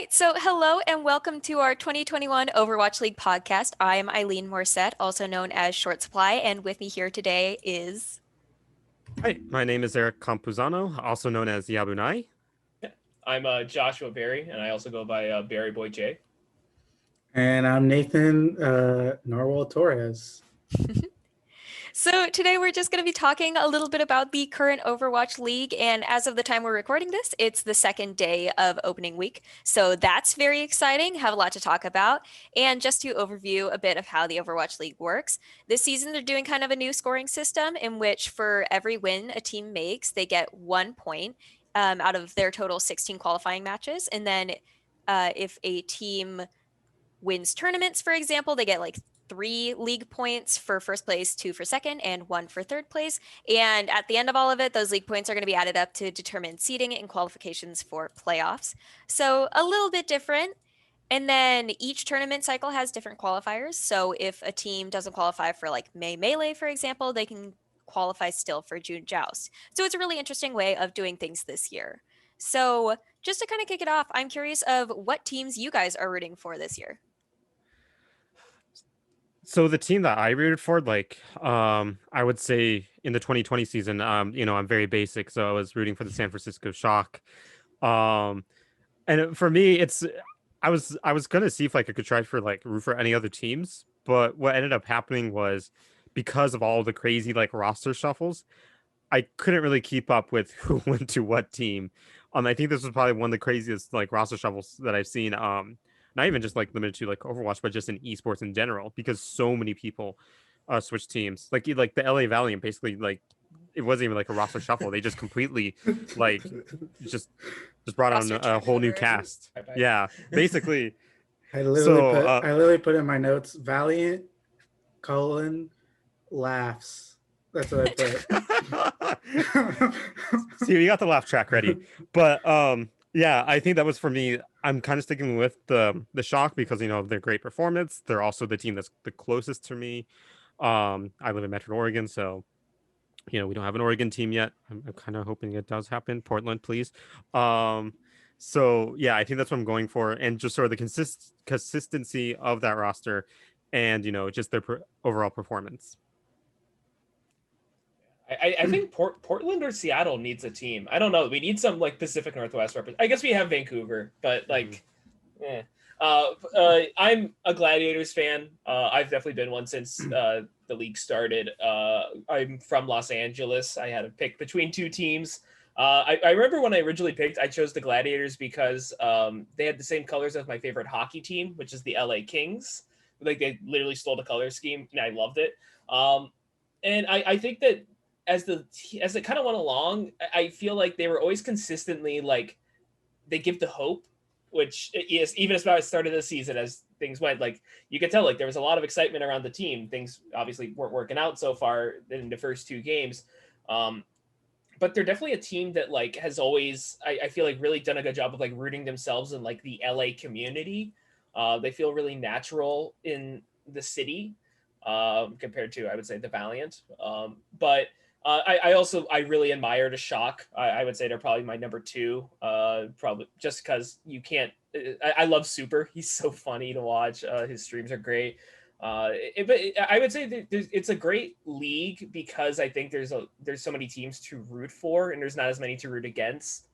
right, so hello and welcome to our 2021 Overwatch League podcast. I am Ilene Morissette, also known as Short Supply, and with me here today is. Hi, my name is Erik Campuzano, also known as Yabunai. I'm Joshua Berry, and I also go by Berry Boy J. And I'm Nathan Norwell Torres. So today we're just going to be talking a little bit about the current Overwatch League, and as of the time we're recording this, it's the second day of opening week. So that's very exciting, have a lot to talk about. And just to overview a bit of how the Overwatch League works, this season they're doing kind of a new scoring system in which for every win a team makes, they get 1 point out of their total 16 qualifying matches. And then if a team wins tournaments, for example, they get like 3 league points for first place, 2 for second, and 1 for third place. And at the end of all of it, those league points are going to be added up to determine seeding and qualifications for playoffs. So a little bit different. And then each tournament cycle has different qualifiers. So if a team doesn't qualify for like May Melee, for example, they can qualify still for June Joust. So it's a really interesting way of doing things this year. So just to kind of kick it off, I'm curious of what teams you guys are rooting for this year. So the team that I rooted for, I would say in the 2020 season, I'm very basic, so I was rooting for the San Francisco Shock. And for me, I was gonna see if I could try for root for any other teams, but what ended up happening was because of all the crazy roster shuffles, I couldn't really keep up with who went to what team. I think this was probably one of the craziest roster shuffles that I've seen. Not even just limited to Overwatch, but just in esports in general, because so many people switched teams. The LA Valiant basically it wasn't even a roster shuffle. They just completely like just brought on a whole new cast. Bye-bye. Yeah, basically. I literally put in my notes Valiant laughs. That's what I put. See, we got the laugh track ready. But yeah, I think that was for me. I'm kind of sticking with the Shock because of their great performance. They're also the team that's the closest to me. I live in Metro Oregon, so we don't have an Oregon team yet. I'm kind of hoping it does happen. Portland, please. So yeah, I think that's what I'm going for, and just sort of the consistency of that roster, and just their overall performance. I think Portland or Seattle needs a team. I don't know. We need some Pacific Northwest represent. I guess we have Vancouver, but I'm a Gladiators fan. I've definitely been one since the league started. I'm from Los Angeles. I had to pick between two teams. I remember when I originally picked, I chose the Gladiators because they had the same colors as my favorite hockey team, which is the LA Kings. They literally stole the color scheme, and I loved it. And I think that as it kind of went along, I feel like they were always consistently they give the hope, which is even as about the start of the season as things went, you could tell there was a lot of excitement around the team. Things obviously weren't working out so far in the first 2 games. But they're definitely a team that has always, I feel really done a good job of rooting themselves in the LA community. They feel really natural in the city compared to, I would say, the Valiant. But I really admire the Shock. I would say they're probably my number 2, probably just because you can't. I love Super. He's so funny to watch. His streams are great. But I would say it's a great league because I think there's so many teams to root for and there's not as many to root against,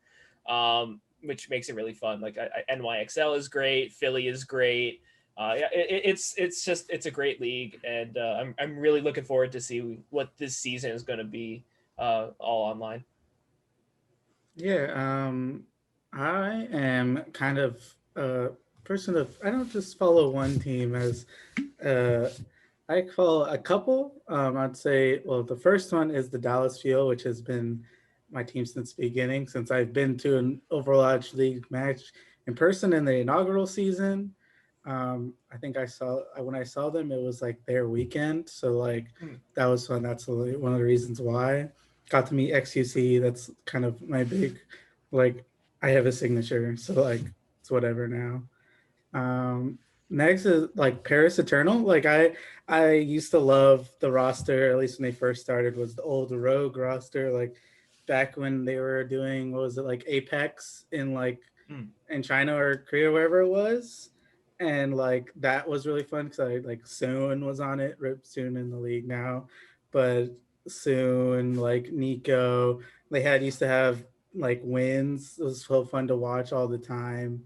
which makes it really fun. NYXL is great. Philly is great. Yeah, it's a great league, and I'm really looking forward to see what this season is going to be all online. Yeah, I am kind of a person of I don't just follow one team as I follow a couple. I'd say the first one is the Dallas Fuel, which has been my team since the beginning, since I've been to an Overwatch League match in person in the inaugural season. I think when I saw them, it was their weekend, so that was fun. That's one of the reasons why. Got to meet XUC. That's kind of my big I have a signature, so it's whatever now. Next is Paris Eternal. I used to love the roster, at least when they first started, was the old Rogue roster, back when they were doing, what was it, Apex in in China or Korea, wherever it was. And like that was really fun because I like Soon was on it, Rip Soon in the league now, but Soon like Nico, they had used to have like wins. It was so fun to watch all the time.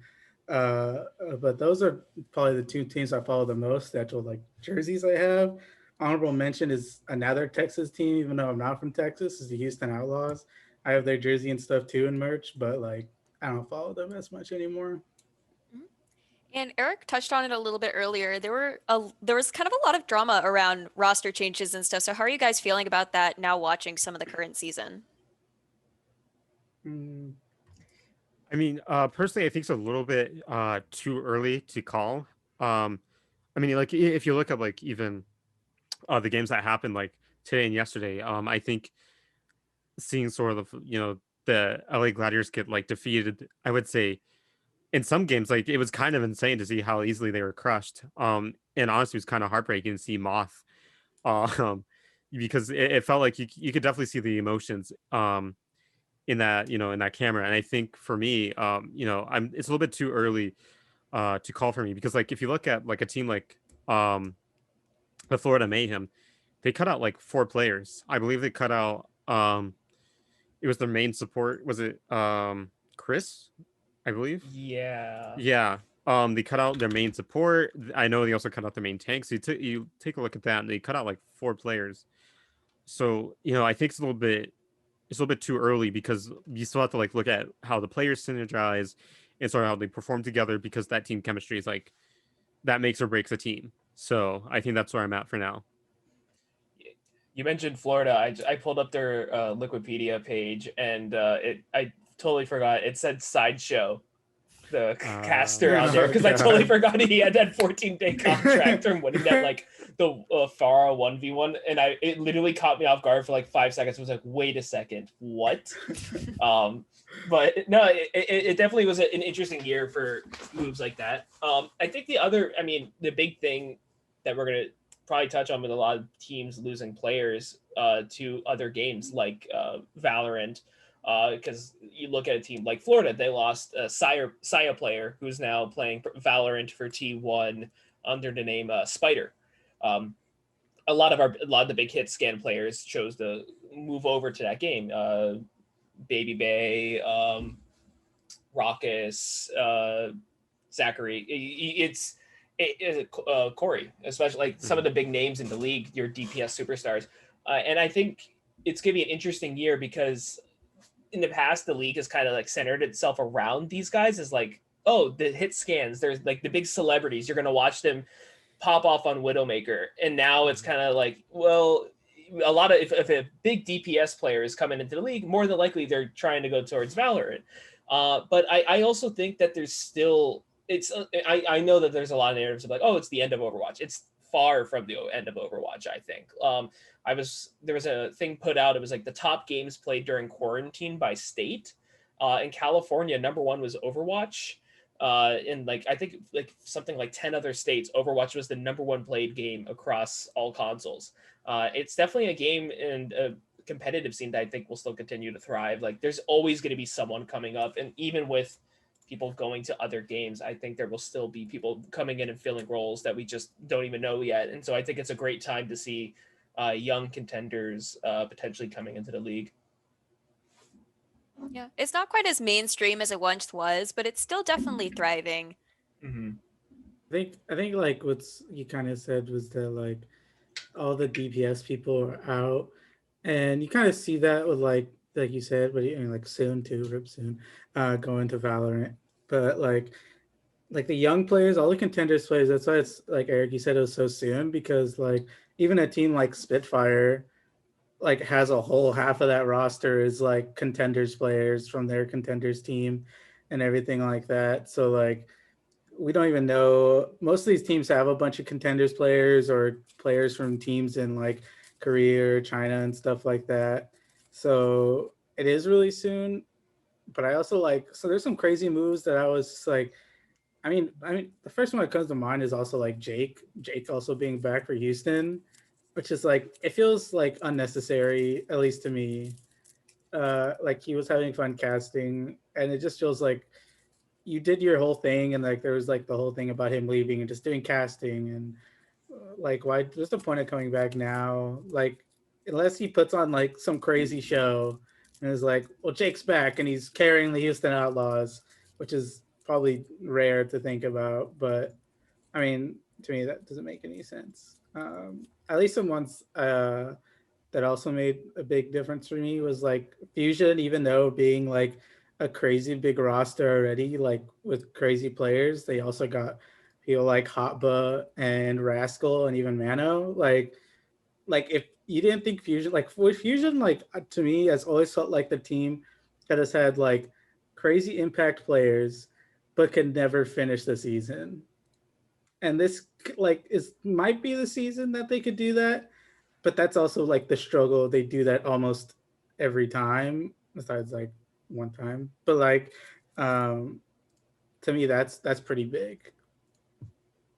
But those are probably the two teams I follow the most. The actual like jerseys I have. Honorable mention is another Texas team, even though I'm not from Texas, is the Houston Outlaws. I have their jersey and stuff too in merch, but like I don't follow them as much anymore. Mhm. And Eric touched on it a little bit earlier. There was kind of a lot of drama around roster changes and stuff. So how are you guys feeling about that now watching some of the current season? Mm, I mean, personally, I think it's a little bit too early to call. Um, I mean, like if you look at like even the games that happened like today and yesterday, I think seeing sort of the LA Gladiators get like defeated, I would say in some games like it was kind of insane to see how easily they were crushed. And honestly, it was kind of heartbreaking to see Moth, um, because it felt like you could definitely see the emotions in that in that camera. And I think for me, I'm it's a little bit too early to call for me because like if you look at like a team like um the Florida Mayhem, they cut out like 4 players. I believe they cut out it was their main support. Was it Chris? I believe. Yeah. Yeah. They cut out their main support. I know they also cut out the main tank. So you take a look at that, and they cut out like 4 players. So I think it's a little bit too early because you still have to like look at how the players synergize and sort of how they perform together because that team chemistry is like that makes or breaks a team. So I think that's where I'm at for now. You mentioned Florida. I pulled up their Wikipedia page, and I totally forgot. It said Sideshow, the caster on there, oh because I totally god. forgot he had that 14-day contract from winning that like the Farah 1v1, and it literally caught me off guard for like 5 seconds. I was like, wait a second, what? But no, it definitely was an interesting year for moves like that. I think the big thing that we're gonna probably touch on with a lot of teams losing players to other games like Valorant, because you look at a team like Florida, they lost a Saya player who's now playing Valorant for T1 under the name Spider. Um, a lot of the big hit scan players chose to move over to that game. Baby Bay, Raucus, Zachary. Corey, especially like some of the big names in the league, your DPS superstars. And I think it's going to be an interesting year because in the past, the league has kind of like centered itself around these guys as like, oh, the hit scans, there's like the big celebrities. You're going to watch them pop off on Widowmaker. And now it's kind of like, well, a lot of if a big DPS player is coming into the league, more than likely they're trying to go towards Valorant. But I also think that there's still I know that there's a lot of narratives of like, oh, it's the end of Overwatch. It's far from the end of Overwatch, I think. There was a thing put out. It was like the top games played during quarantine by state. In California, number one was Overwatch. In like I think like something like 10 other states, Overwatch was the number one played game across all consoles. It's definitely a game and a competitive scene that I think will still continue to thrive. Like there's always going to be someone coming up, and even with people going to other games, I think there will still be people coming in and filling roles that we just don't even know yet. And so I think it's a great time to see young contenders potentially coming into the league. Yeah, it's not quite as mainstream as it once was, but it's still definitely thriving. Mm-hmm. I think like what's you kind of said was that like all the DPS people are out, and you kind of see that with like you said, but like soon too, Rip soon, going to Valorant. But like the young players, all the contenders players. That's why it's like Eric, you said it was so soon because like even a team like Spitfire like has a whole half of that roster is like contenders players from their contenders team and everything like that. So like we don't even know. Most of these teams have a bunch of contenders players or players from teams in like Korea or China and stuff like that. So it is really soon. But I also like so there's some crazy moves that I was just like I mean the first one that comes to mind is also like Jake also being back for Houston, which is like it feels like unnecessary, at least to me. Like he was having fun casting and it just feels like you did your whole thing, and like there was like the whole thing about him leaving and just doing casting, and like why? What's the point of coming back now? Like unless he puts on like some crazy show and is like, well, Jake's back and he's carrying the Houston Outlaws, which is probably rare to think about, but I mean, to me, that doesn't make any sense. At least the ones that also made a big difference for me was like Fusion, even though being like a crazy big roster already, like with crazy players, they also got people like Hotba and Rascal and even Mano. Like if you didn't think Fusion, like with Fusion, like to me, has always felt like the team that has had like crazy impact players, but can never finish the season. And this like is might be the season that they could do that, but that's also like the struggle. They do that almost every time, besides like one time. But like, um, to me, that's pretty big.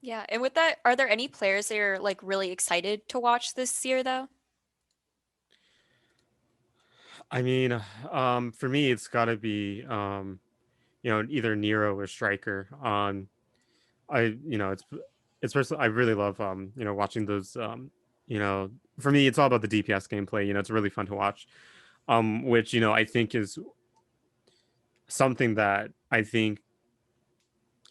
Yeah. And with that, are there any players that you're like really excited to watch this year though? I mean, for me, it's got to be either Nero or Striker. It's personally, I really love watching those. You know, for me, it's all about the DPS gameplay. It's really fun to watch. Which I think is something that I think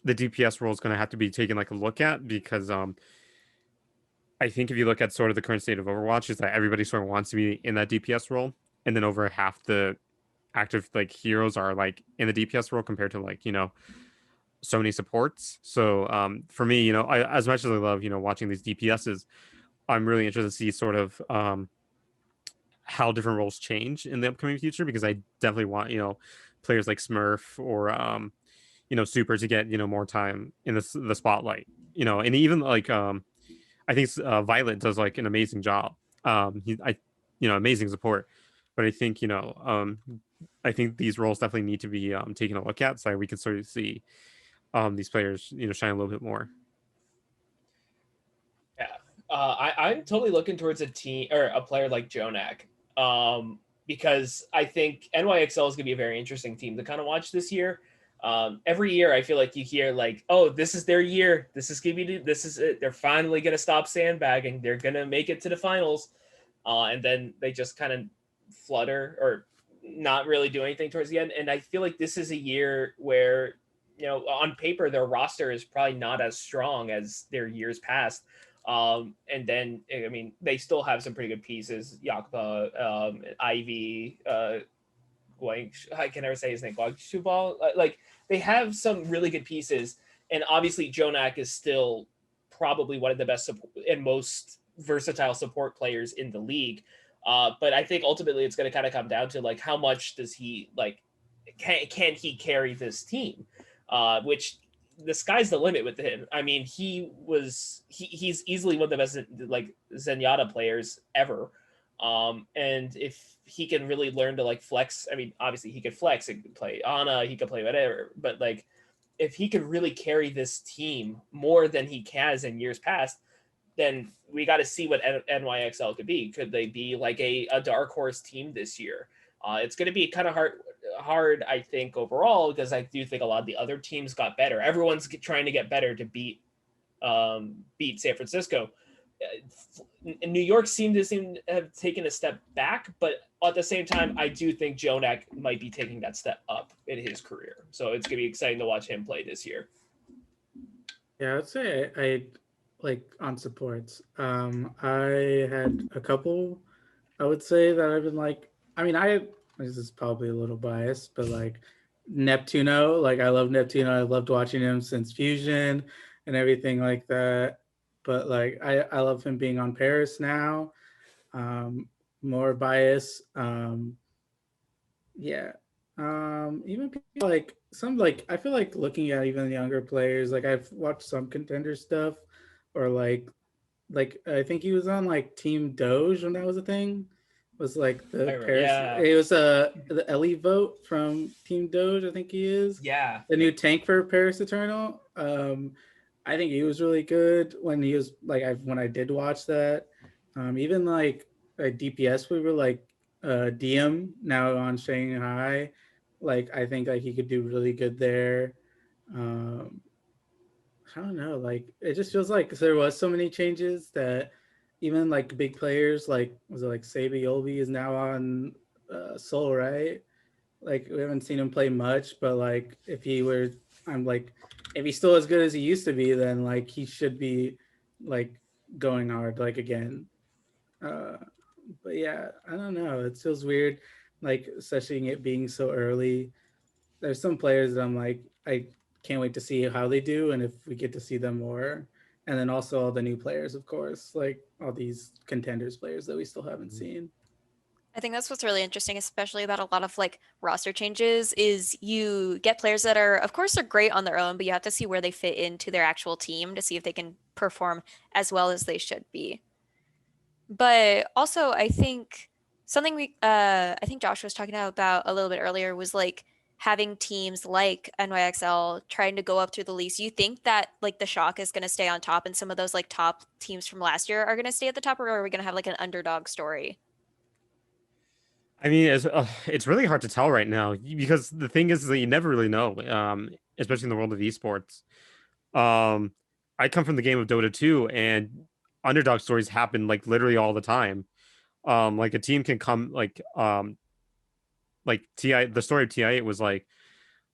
the DPS role is going to have to be taken like a look at, because I think if you look at sort of the current state of Overwatch, is that everybody sort of wants to be in that DPS role, and then over half the active like heroes are like in the DPS role compared to like so many supports. So for me, as much as I love watching these DPSs, I'm really interested to see sort of how different roles change in the upcoming future, because I definitely want players like Smurf or Super to get more time in the spotlight. And even like I think Violet does like an amazing job. Amazing support. But I think I think these roles definitely need to be taken a look at, so we can sort of see these players shine a little bit more. Yeah, I'm totally looking towards a team or a player like Jonak, because I think NYXL is going to be a very interesting team to kind of watch this year. Every year, I feel like you hear like, "Oh, this is their year. This is This is it. They're finally going to stop sandbagging. They're going to make it to the finals," and then they just kind of flutter or not really do anything towards the end. And I feel like this is a year where on paper their roster is probably not as strong as their years past. And then, I mean, they still have some pretty good pieces. Yakba, Ivy, I can never say his name. Guangchubal. Like, they have some really good pieces. And obviously, Jonak is still probably one of the best and most versatile support players in the league. But I think ultimately it's going to kind of come down to, like, how much does he, like, can he carry this team? Which the sky's the limit with him. I mean, he's easily one of the best like Zenyatta players ever. And if he can really learn to like flex, I mean, obviously he could flex, he could play Ana, he could play whatever, but like if he could really carry this team more than he has in years past, then we got to see what NYXL could be. Could they be like a dark horse team this year? It's going to be kind of hard, I think, overall, because I do think a lot of the other teams got better. Everyone's trying to get better to beat San Francisco. New York seemed to have taken a step back, but at the same time, I do think Jonak might be taking that step up in his career. So it's going to be exciting to watch him play this year. Yeah, I'd say I like on supports. I had a couple. I would say that I've been like. I mean, this is probably a little biased, but like Neptuno, like I love Neptuno. I loved watching him since Fusion and everything like that. But like I love him being on Paris now. More bias. Yeah. Even people like some like I feel like looking at even younger players, like I've watched some contender stuff or like I think he was on like Team Doge when that was a thing. Was like the Paris Yeah. it was the Ellie vote from Team Doge, I think he is. Yeah. The new tank for Paris Eternal. I think he was really good when he was like when I did watch that. Even like DPS we were like DM now on Shanghai. Like I think like he could do really good there. Um, I don't know. Like it just feels like there was so many changes that even like big players like was it like Sabi Olvi is now on Seoul, right? Like we haven't seen him play much, but like if he were, I'm like, if he's still as good as he used to be, then like he should be like going hard like again. Uh, but yeah, I don't know. It feels weird, like especially it being so early. There's some players that I'm like, I can't wait to see how they do, and if we get to see them more. And then also all the new players, of course, like all these contenders players that we still haven't seen. I think that's what's really interesting, especially about a lot of like roster changes, is you get players that are, of course, they're great on their own, but you have to see where they fit into their actual team to see if they can perform as well as they should be. But also, I think something I think Josh was talking about a little bit earlier was like having teams like NYXL trying to go up through the leagues. You think that like the Shock is going to stay on top and some of those like top teams from last year are going to stay at the top, or are we going to have like an underdog story? I mean, it's really hard to tell right now because the thing is that you never really know, especially in the world of esports. Um, I come from the game of Dota 2, and underdog stories happen like literally all the time. Like a team can come like TI. The story of TI, it was like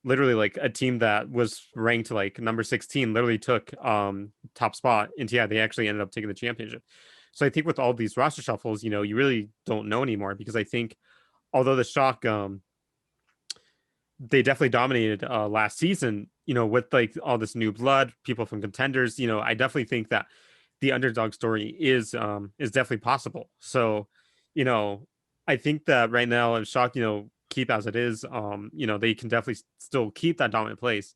literally like a team that was ranked like number 16 literally took top spot in TI. They actually ended up taking the championship. So I think with all these roster shuffles, you really don't know anymore because I think although the Shock they definitely dominated last season, with like all this new blood, people from contenders, I definitely think that the underdog story is definitely possible. So, you know, I think that right now if Shock, keep as it is, they can definitely still keep that dominant place.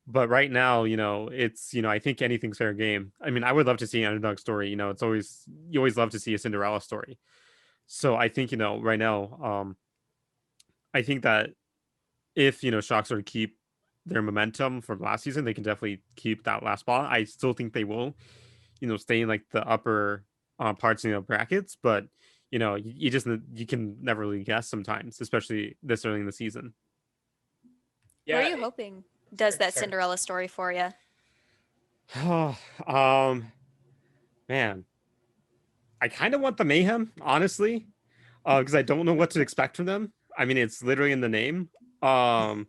But right now, it's, I think anything's fair game. I mean, I would love to see an underdog story. It's always, you always love to see a Cinderella story. So I think, right now, I think that if Shock sort of keep their momentum from last season, they can definitely keep that last spot. I still think they will, stay in like the upper parts, brackets. But you just you can never really guess sometimes, especially this early in the season. Who are Yeah. you hoping does that Sorry. Cinderella story for you? Man, I kind of want the mayhem, honestly, because I don't know what to expect from them. I mean, it's literally in the name. Um,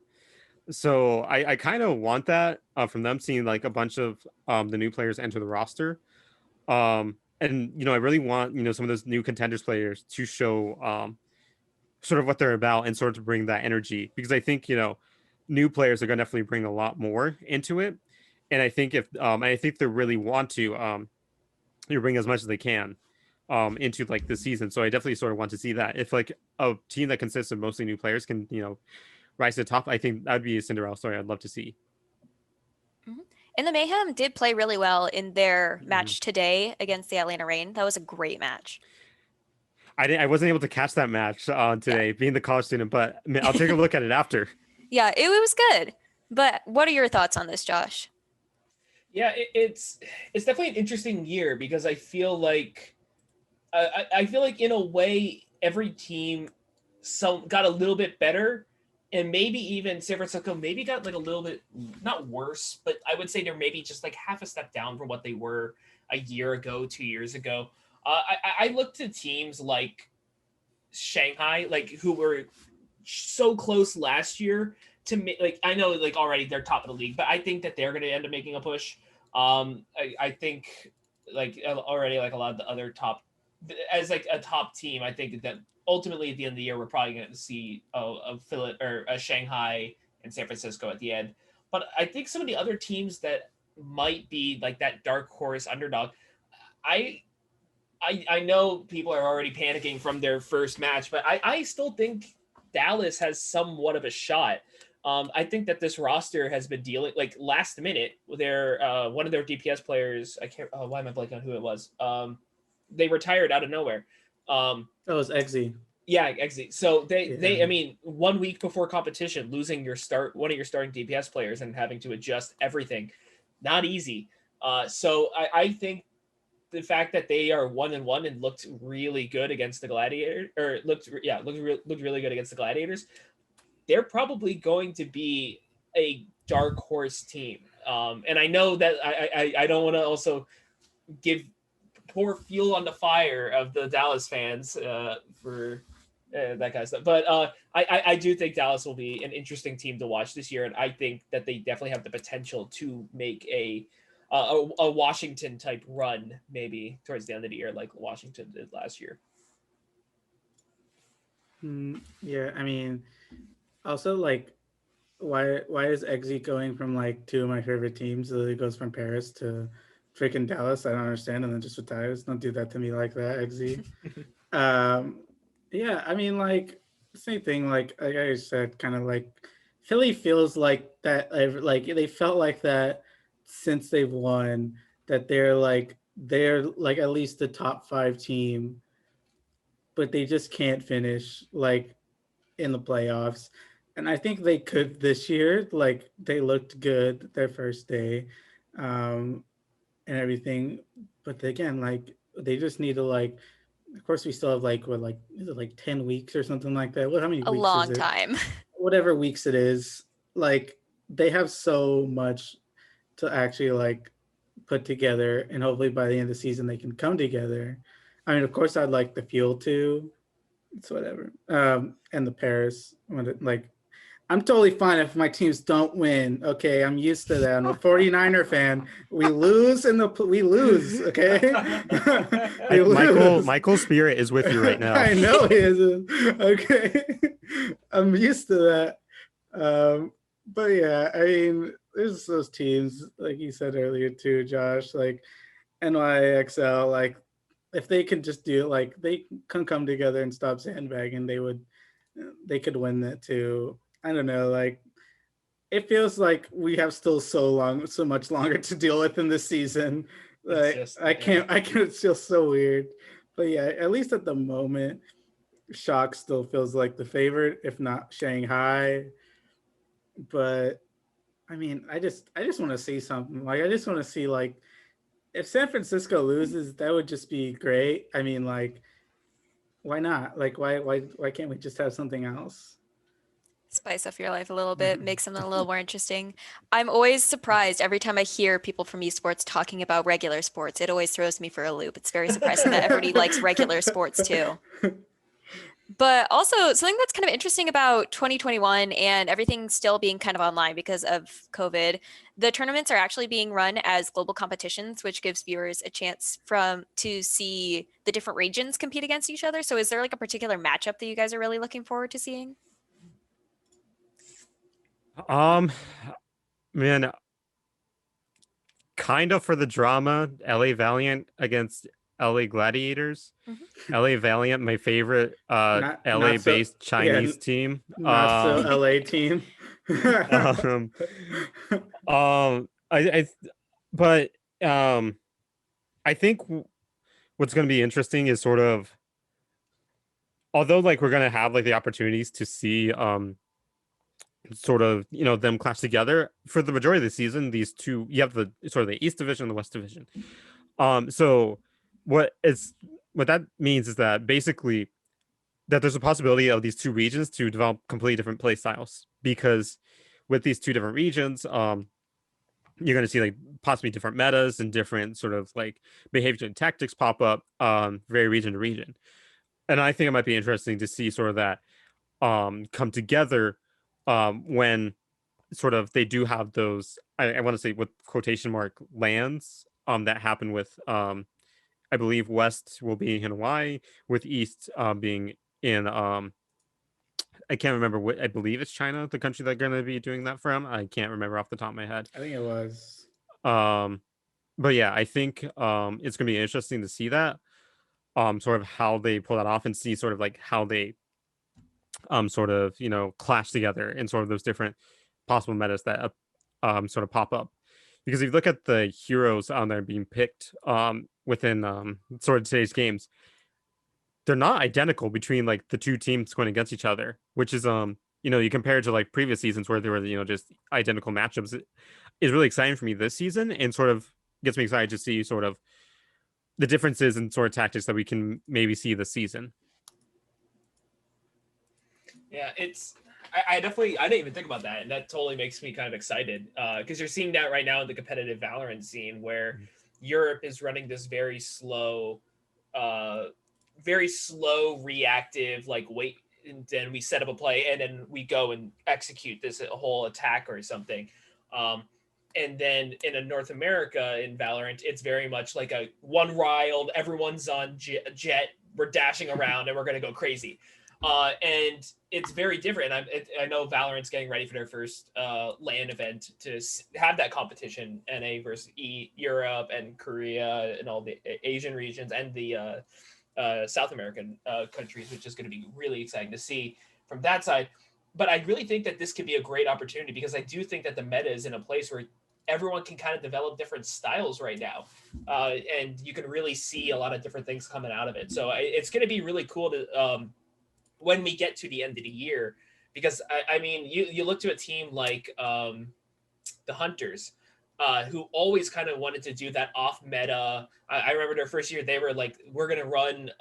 So I kind of want that from them, seeing like a bunch of the new players enter the roster. And I really want some of those new contenders players to show sort of what they're about and sort of to bring that energy because I think new players are going to definitely bring a lot more into it. And I think if I think they really want to bring as much as they can into like the season. So I definitely sort of want to see that if like a team that consists of mostly new players can rise to the top, I think that would be a Cinderella story I'd love to see. Mhm. And the Mayhem did play really well in their Mhm. match today against the Atlanta Reign. That was a great match. I wasn't able to catch that match Yeah. today, being the college student, but I mean, I'll take a look at it after. Yeah, it was good. But what are your thoughts on this, Josh? Yeah, it's definitely an interesting year because I feel like I feel like in a way every team got a little bit better, and maybe even San Francisco maybe got like a little bit not worse, but I would say they're maybe just like half a step down from what they were a year ago, 2 years ago. I looked at teams like Shanghai, like who were so close last year to me. Like I know, like already they're top of the league, but I think that they're going to end up making a push. I think like already like a lot of the other top as like a top team. I think that ultimately at the end of the year we're probably going to see a Philip or a Shanghai and San Francisco at the end. But I think some of the other teams that might be like that dark horse underdog. I I know people are already panicking from their first match, but I still think Dallas has somewhat of a shot. I think that this roster has been dealing like last minute. Their one of their DPS players, I can't. Why am I blanking on who it was? They retired out of nowhere. That was Eggsy. Yeah, exit. So they I Yeah. mean, 1 week before competition, losing one of your starting DPS players and having to adjust everything, not easy. So I think the fact that they are 1-1 and looked really good against the Gladiator or looked really good against the Gladiators, they're probably going to be a dark horse team. And I know that I don't want to also give pour fuel on the fire of the Dallas fans for that kind of stuff. But I do think Dallas will be an interesting team to watch this year, and I think that they definitely have the potential to make a Washington type run maybe towards the end of the year, like Washington did last year. Yeah, I mean, also like, why is Eggsy going from like two of my favorite teams? So he goes from Paris to freaking Dallas. I don't understand, and then just retires. Don't do that to me like that, Eggsy. Yeah, I mean, like same thing. Like I said, kind of like Philly feels like that. Like they felt like that since they've won. That they're like at least the top 5 team, but they just can't finish like in the playoffs. And I think they could this year. Like they looked good their first day, um, and everything. But again, like they just need to like. Of course, we still have like what, like is it like 10 weeks or something like that? What? How many A weeks is long it? time. Whatever weeks it is. Like they have so much to actually like put together, and hopefully by the end of the season they can come together. I mean, of course, I'd like the fuel too. It's whatever. And the Paris, like I'm totally fine if my teams don't win. Okay, I'm used to that. I'm a 49er fan. We lose we lose. Okay, we lose. Michael's spirit is with you right now. I know he is. Okay, I'm used to that. But yeah, I mean, there's those teams like you said earlier too, Josh. Like NYXL, like if they can just do it, like they can come together and stop sandbagging, they could win that too. I don't know, like it feels like we have still so much longer to deal with in this season. Like I can't, it's still so weird. But yeah, at least at the moment, Shock still feels like the favorite, if not Shanghai. But I mean, I just want to see something. Like I just want to see like if San Francisco loses, that would just be great. I mean, like why not? Like why can't we just have something else? Spice up your life a little bit, make something a little more interesting. I'm always surprised every time I hear people from esports talking about regular sports. It always throws me for a loop. It's very surprising that everybody likes regular sports too. But also something that's kind of interesting about 2021 and everything still being kind of online because of COVID, the tournaments are actually being run as global competitions, which gives viewers a chance to see the different regions compete against each other. So is there like a particular matchup that you guys are really looking forward to seeing? Man, kind of for the drama, LA Valiant against LA Gladiators. LA Valiant, my favorite LA based Chinese team. Not so LA team. I but I think what's going to be interesting is sort of, although like we're going to have like the opportunities to see sort of, you know, them clash together for the majority of the season. These two, you have the sort of the East Division and the West Division. So what that means is that basically that there's a possibility of these two regions to develop completely different play styles, because with these two different regions, you're going to see like possibly different metas and different sort of like behavior and tactics pop up very region to region. And I think it might be interesting to see sort of that come together when sort of they do have those, I want to say with quotation mark lands that happen with I believe West will be in Hawaii, with East being in I can't remember what, I believe it's China, the country they're going to be doing that from. I can't remember off the top of my head. I think it was. But yeah, I think it's going to be interesting to see that sort of how they pull that off, and see sort of like how they sort of, you know, clash together in sort of those different possible metas that sort of pop up. Because if you look at the heroes on there being picked within sort of today's games, they're not identical between like the two teams going against each other, which is you know, you compare it to like previous seasons where there were, you know, just identical matchups. It is really exciting for me this season, and sort of gets me excited to see sort of the differences in sort of tactics that we can maybe see this season. Yeah, it's I definitely, I didn't even think about that, and that totally makes me kind of excited because you're seeing that right now in the competitive Valorant scene where Europe is running this very slow reactive, like wait, and then we set up a play and then we go and execute this whole attack or something. And then in a North America in Valorant, it's very much like a one wild, everyone's on jet, we're dashing around and we're going to go crazy. And it's very different. I know Valorant's getting ready for their first LAN event to have that competition, NA versus Europe and Korea and all the Asian regions and the South American countries, which is going to be really exciting to see from that side. But I really think that this could be a great opportunity because I do think that the meta is in a place where everyone can kind of develop different styles right now. And you can really see a lot of different things coming out of it. So it's going to be really cool to when we get to the end of the year, because I mean, you look to a team like the Hunters, who always kind of wanted to do that off meta. I remember their first year, they were like, we're going to run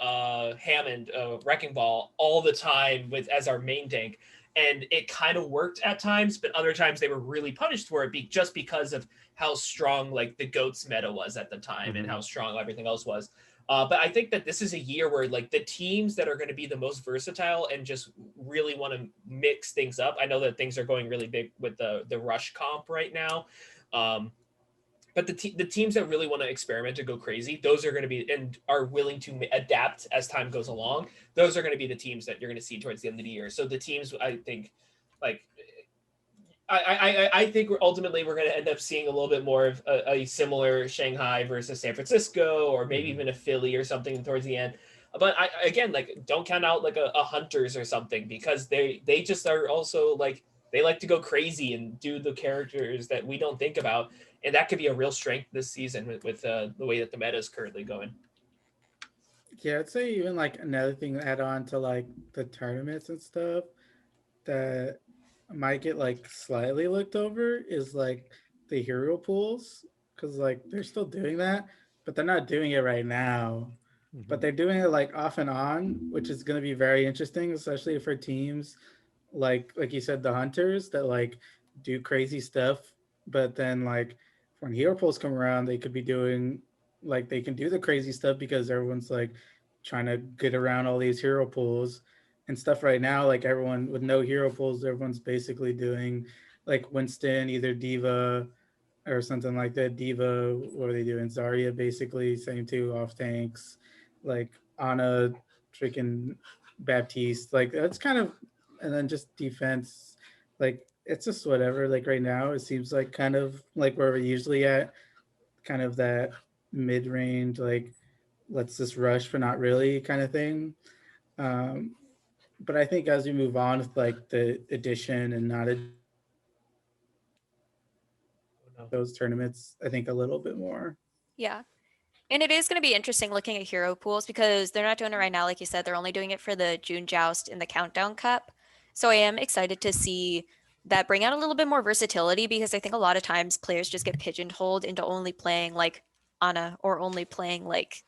Hammond, Wrecking Ball all the time as our main tank. And it kind of worked at times, but other times they were really punished for it just because of how strong like the GOATS meta was at the time and how strong everything else was. But I think that this is a year where like the teams that are going to be the most versatile and just really want to mix things up. I know that things are going really big with the Rush comp right now. But the teams that really want to experiment and go crazy, those are going to be and are willing to adapt as time goes along. Those are going to be the teams that you're going to see towards the end of the year. So the teams, I think, like I think ultimately we're going to end up seeing a little bit more of a similar Shanghai versus San Francisco, or maybe even a Philly or something towards the end. But again, like don't count out like a Hunters or something, because they just are also like they like to go crazy and do the characters that we don't think about. And that could be a real strength this season with the way that the meta is currently going. Yeah, I'd say even like another thing to add on to like the tournaments and stuff that might get like slightly looked over is like the hero pools, because like they're still doing that, but they're not doing it right now. But they're doing it like off and on, which is going to be very interesting, especially for teams like you said, the Hunters that like do crazy stuff, but then like when hero pools come around, they could be doing like they can do the crazy stuff because everyone's like trying to get around all these hero pools and stuff right now. Like everyone with no hero pools, everyone's basically doing like Winston, either Diva or something like that. Diva, what are they doing? Zarya, basically, same two off tanks, like Ana, freaking Baptiste. Like that's kind of, and then just defense. Like it's just whatever. Like right now, it seems like kind of like where we're usually at, kind of that mid range, like let's just rush but not really kind of thing. Um, but I think as we move on with like the addition and not those tournaments, I think a little bit more. Yeah. And it is going to be interesting looking at hero pools because they're not doing it right now. Like you said, they're only doing it for the June Joust and the Countdown Cup. So I am excited to see that bring out a little bit more versatility, because I think a lot of times players just get pigeonholed into only playing like Ana or only playing like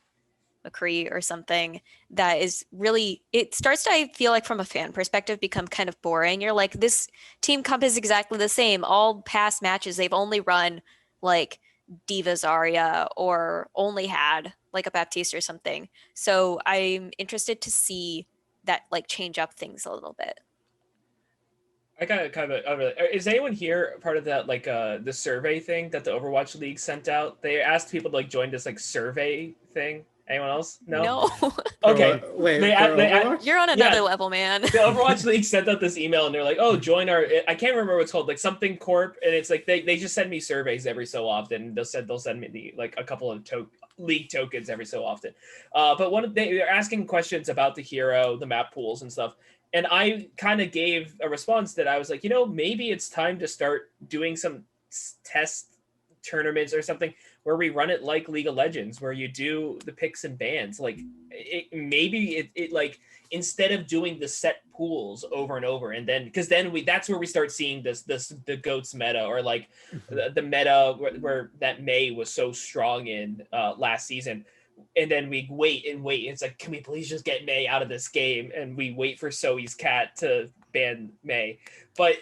McCree or something that is really, it starts to, I feel like from a fan perspective, become kind of boring. You're like, this team comp is exactly the same. All past matches, they've only run like Diva Zarya or only had like a Baptiste or something. So I'm interested to see that like change up things a little bit. I kind of is anyone here part of that like the survey thing that the Overwatch League sent out? They asked people to like join this like survey thing. Anyone else? No. Okay. Wait, You're on another level, man. The Overwatch League sent out this email and they're like, "Oh, join our." I can't remember what it's called, like something corp, and it's like they just send me surveys every so often. They'll send me like a couple of league tokens every so often. But they're asking questions about the hero, the map pools, and stuff. And I kind of gave a response that I was like, maybe it's time to start doing some test tournaments or something where we run it like League of Legends, where you do the picks and bans. Like maybe like instead of doing the set pools over and over, and then because then that's where we start seeing the GOATS meta, or like the meta where that May was so strong in last season. and then we wait and wait. It's like, can we please just get Mei out of this game? And we wait for Zoe's cat to ban Mei. But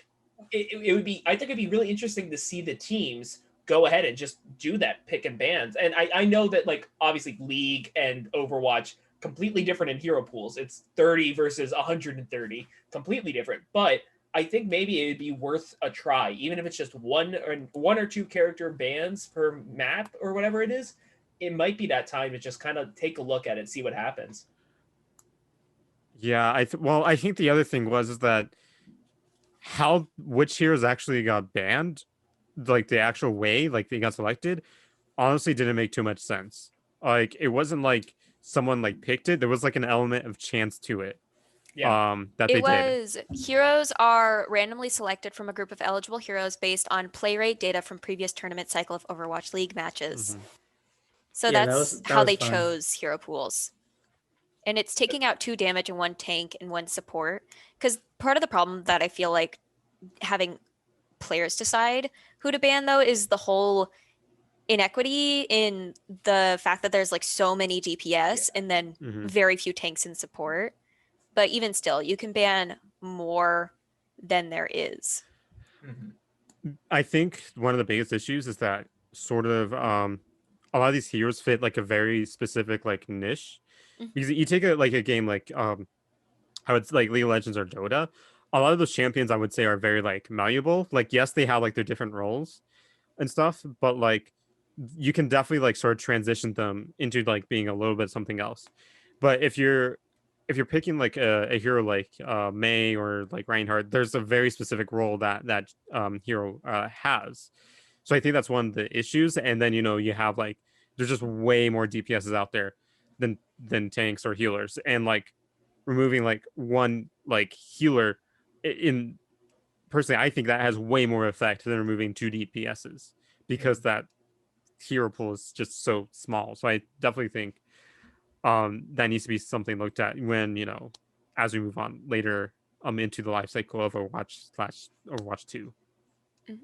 it would be, I think it'd be really interesting to see the teams go ahead and just do that pick and bans. And I know that, like, obviously League and Overwatch completely different in hero pools. It's 30 versus 130, completely different. But I think maybe it'd be worth a try, even if it's just one or two character bans per map or whatever it is. It might be that time to just kind of take a look at it, see what happens. Yeah, I think the other thing is that which heroes actually got banned, like the actual way like they got selected, honestly didn't make too much sense. Like it wasn't like someone like picked it. There was like an element of chance to it. Yeah. That It they did. was heroes are randomly selected from a group of eligible heroes based on play rate data from previous tournament cycle of Overwatch League matches. Mhm. So Yeah, that's that how was they fun. chose hero pools. And it's taking out 2 damage and 1 tank and 1 support. Because part of the problem that I feel like having players decide who to ban, though, is the whole inequity in the fact that there's like so many DPS and then Mhm. very few tanks and support. But even still, you can ban more than there is. I think one of the biggest issues is that sort of a lot of these heroes fit like a very specific like niche. Mhm. Because you take a game like I would like League of Legends or Dota, a lot of those champions I would say are very like malleable. Like yes, they have like their different roles and stuff, but like you can definitely like sort of transition them into like being a little bit something else. But if you're picking like a hero like Mei or like Reinhardt, there's a very specific role that hero has. So I think that's one of the issues. And then you have like there's just way more DPSs out there than tanks or healers, and like removing like one like healer in personally, I think that has way more effect than removing two DPSs because that hero pool is just so small. So I definitely think that needs to be something looked at when as we move on later into the life cycle of Overwatch 2. Mhm.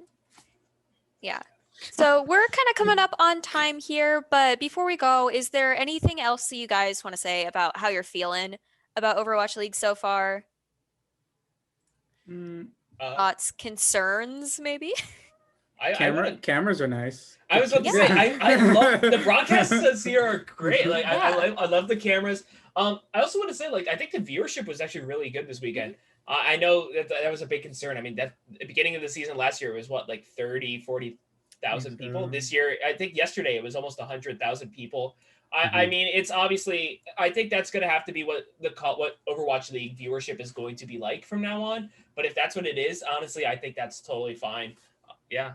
Yeah. So we're kind of coming up on time here, but before we go, is there anything else that you guys want to say about how you're feeling about Overwatch League so far? Thoughts, concerns, maybe? Cameras are nice. I was about to say, I love the broadcasts here are great. Like I love the cameras. I also want to say, like, I think the viewership was actually really good this weekend. I know that was a big concern. I mean, that at the beginning of the season last year was what, like 40,000 people. This year, I think yesterday it was almost 100,000 people. I mean, it's obviously, I think that's going to have to be what Overwatch League viewership is going to be like from now on. But if that's what it is, honestly, I think that's totally fine. Yeah,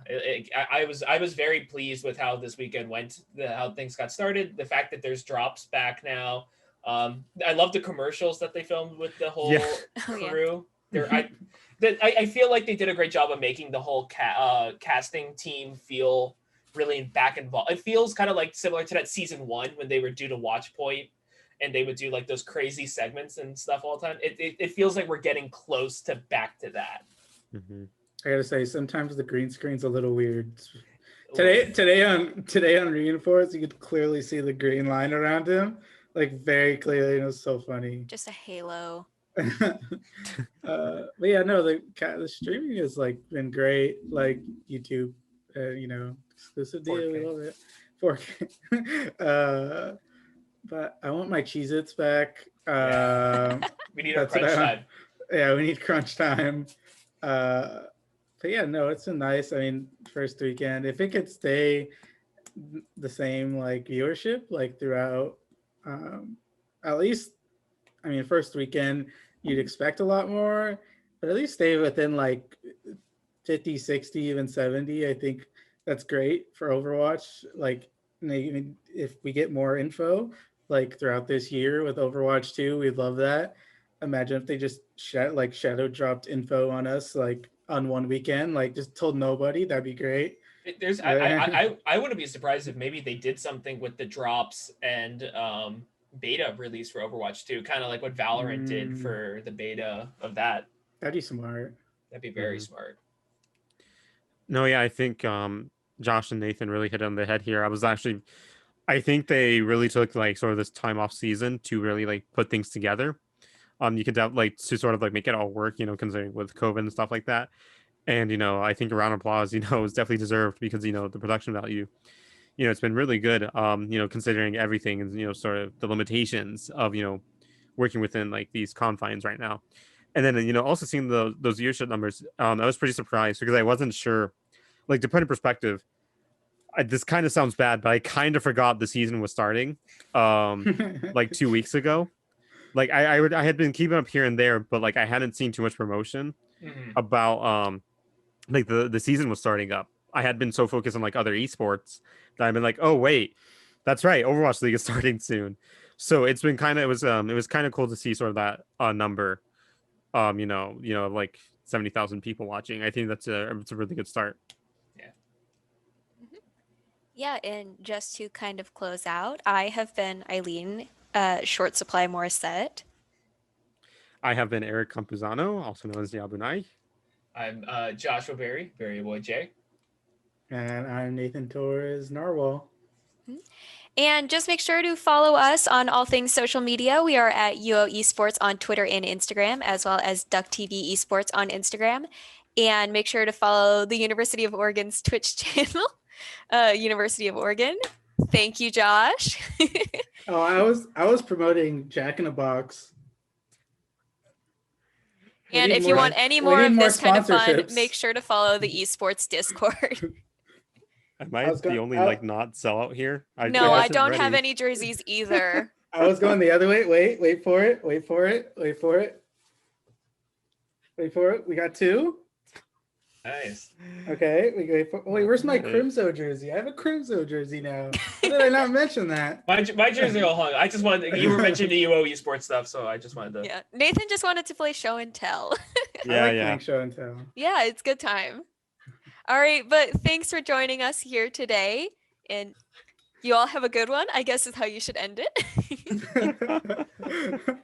I was very pleased with how this weekend went, how things got started, the fact that there's drops back now. I love the commercials that they filmed with the whole crew. I feel like they did a great job of making the whole casting team feel really back involved. It feels kind of like similar to that season 1 when they were due to Watch Point and they would do like those crazy segments and stuff all the time. It feels like we're getting close to back to that. I gotta say, sometimes the green screen's a little weird. Today on Reinforce, you could clearly see the green line around him, like very clearly, and it was so funny. Just a halo. But yeah, no, the streaming has like been great. Like YouTube, exclusive deal. 4K. We love it. 4K. But I want my Cheez-Its back. We need our crunch time. Yeah, we need crunch time. But yeah, no, it's been nice. I mean, first weekend, if it could stay the same like viewership like throughout, at least, I mean, first weekend you'd expect a lot more, but at least stay within like 50, 60, even 70. I think that's great for Overwatch. Like, if we get more info like throughout this year with Overwatch 2, we'd love that. Imagine if they just shadow dropped info on us like on one weekend, like just told nobody. That'd be great. I wouldn't be surprised if maybe they did something with the drops and beta release for Overwatch 2, kind of like what Valorant did for the beta of that. That'd be smart. That'd be very smart. No, yeah, I think Josh and Nathan really hit on the head here. I was actually I think they really took like sort of this time off season to really like put things together. You could have like to sort of like make it all work, considering with COVID and stuff like that. And I think a round of applause, is definitely deserved because the production value, it's been really good. Considering everything and sort of the limitations of working within like these confines right now. And then also seeing those viewership numbers, I was pretty surprised because I wasn't sure. Like to put in perspective, this kind of sounds bad, but I kind of forgot the season was starting, like 2 weeks ago. Like I had been keeping up here and there, but like I hadn't seen too much promotion about like the season was starting up. I had been so focused on like other esports that I've been like, oh wait, that's right, Overwatch League is starting soon. So it's been kind of it was kind of cool to see sort of that number, like 70,000 people watching. I think it's a really good start. Yeah, and just to kind of close out, I have been Ilene, Short Supply Morissette. I have been Erik Campuzano, also known as Yabunai. I'm Joshua Berry, Berry Boy J. And I'm Nathan Torres Narwhal. And just make sure to follow us on all things social media. We are at UO Esports on Twitter and Instagram, as well as DuckTV Esports on Instagram. And make sure to follow the University of Oregon's Twitch channel, University of Oregon. Thank you, Josh. Oh, I was promoting Jack in the Box. And if you want any more of this kind of fun, make sure to follow the Esports Discord. Am I the only like not sellout here? No, I don't have any jerseys either. I was going the other way. Wait for it. Wait for it. Wait for it. Wait for it. We got two. Nice. Okay. Wait, where's my Crimso jersey? I have a Crimso jersey now. How did I not mention that? My jersey all hung. I just wanted. You were mentioning the UO esports stuff, so I just wanted to. Yeah, Nathan just wanted to play show and tell. I like playing show and tell. Yeah, it's good time. All right, but thanks for joining us here today, and you all have a good one, I guess is how you should end it.